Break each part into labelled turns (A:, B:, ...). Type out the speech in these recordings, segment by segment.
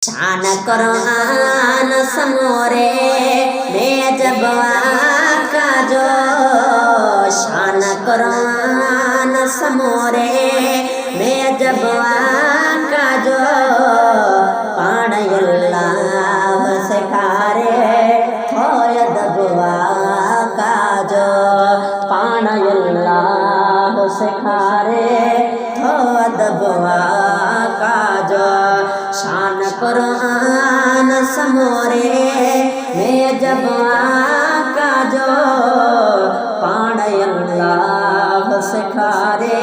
A: शान कुरान समोरे में जब आका जो शान कुरान समोरे में जब आका जो पाण अल्लाह सिखारे थोय दबवा का जो पाण अल्लाह सिखारे थो दबवा का जो शान कुरान समोरे में जब आका जो पाण अल्लाह सिखारे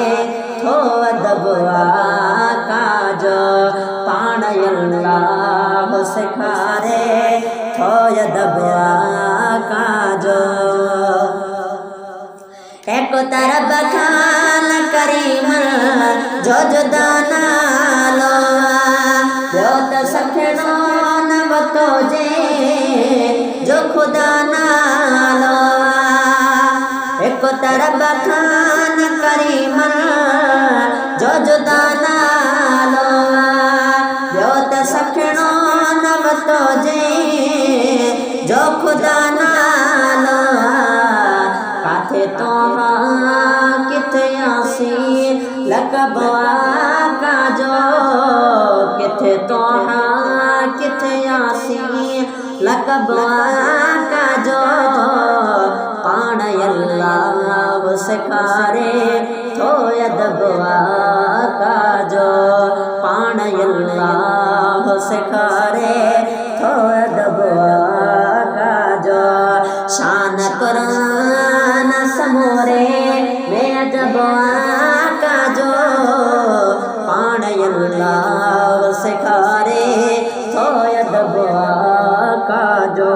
A: थो दबवा का जो पाण अल्लाह सिखारे थो दबवा का जो एक तरफ खान करीम जो जुदाना लो जो तो सखनो न वतो जे जो खुदा ना लो एक तरफ खान करीम जो जुदाना लो जो तो सखनो न वतो जे जो खुदा ना लो काथे तो किथे आसी लकबवा का जो किथे तो किथे आसी लकबवा का जो पाण अल्लाह सिखारे थो दबवा का जो पाण अल्लाह सिखारे थो दबवा का जो शान कुरान समोरे में जब आका जो पाण अल्लाह सिखारे थो दबवा का जो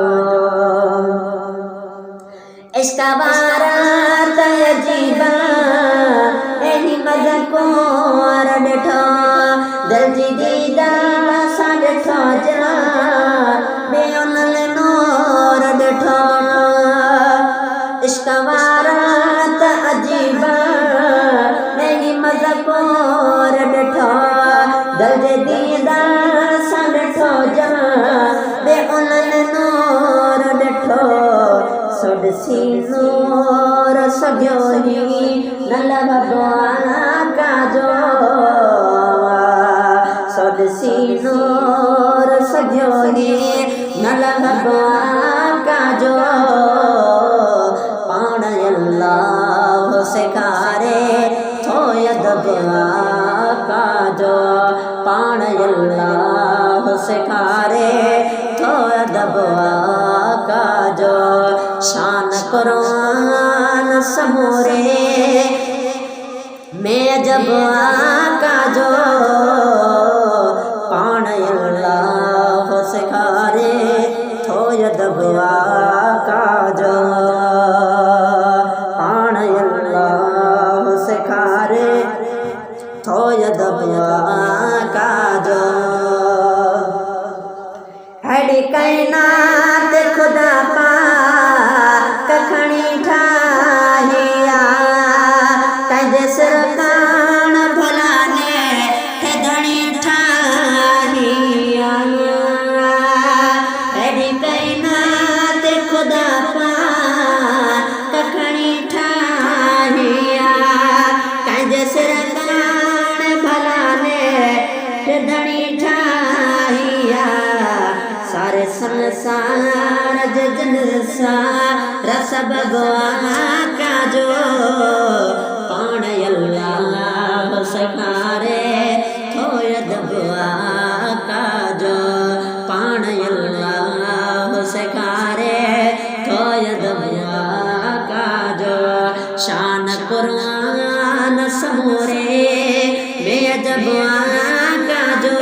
A: इश्क बारात अजीबा एही मज़को ॾिठो दिल जी दीदार सां ॾिठो जा बेउन नूर ॾिठो इश्क बारात अजीबा एही मज़को ॾिठो दिल जी दीदार सां ॾिठो जा बेउन नूर ॾिठो सुडसी नूर सॼो ही न लॻंदो का जो सुडसी नूर सॼो ही न लॻंदो का जो पाण अल्लाह सिखारे थो दबवा का जो पाण अल्लाह सिखारे थो दबवा का जो शान कुरान समोरे में जब आका जो पाण अल्लाह सिखारे थो दबवा का जो पाण अल्लाह सिखारे थो दबवा का जो हड़ी कायनात खुदा पा कखणी ठाहिया तंहिंजे सिर कान भलाने थे धणी ठाहिया अहिड़ी कायनात खुदा पा कखणी ठाहिया तंहिंजे सिर कान भलाने थे धणी ठाहिया सारे संसार जन रस भगवा का जो पाण अल्लाह सिखारे थो दबवा का जो पाण अल्लाह सिखारे थो दबवा का जो शान कुरान समोरे में जब का जो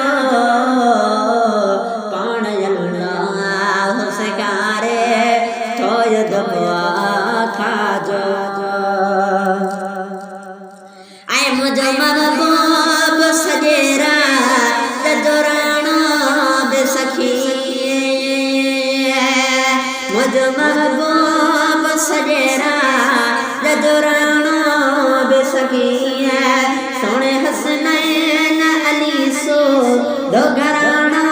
A: दबवा का जो आए मुझे महबूब सजेरा जरानो बेसखी मुझे महबूब सजेरा जरानो बेसखी सोने हसनैन अली सो दो घराना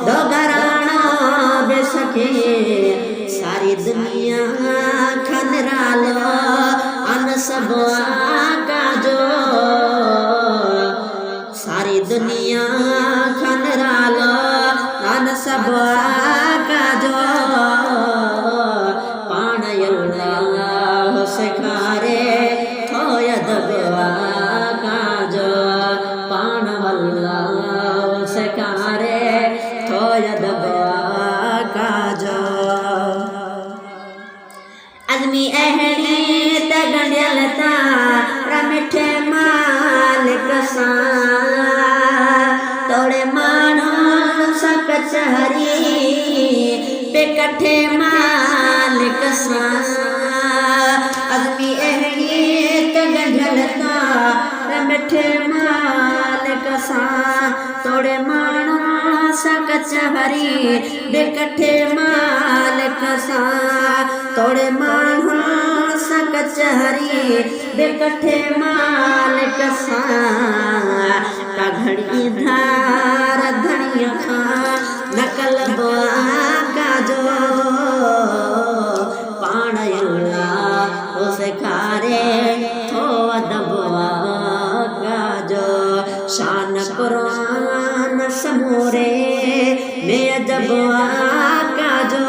A: दो घराना बेसके सारी दुनिया खनरालो अन सब का जो सारी दुनिया खनरालो अन सब का जो पाण अल्लाह सिखारे थोय दबवा का जो पाण अल्लाह सिखारे थोय दबवा का जो आदमी अहली तगंडलता रमिठे मालिक सा तोड़े मानो सकचहरी पे कठे मालिक सा आदमी अहली तगंडलता रमिठे मालिक सा तोड़े मानो सकचहरी पे कठे मालिक सा तोड़े मानो सकचहरी बेकठे मालिक सा का घड़ी धार धनिया खा नकल का जो पाण अल्लाह उसे खारे हो दबवा का जो शान कुरान समोरे में जबवा का जो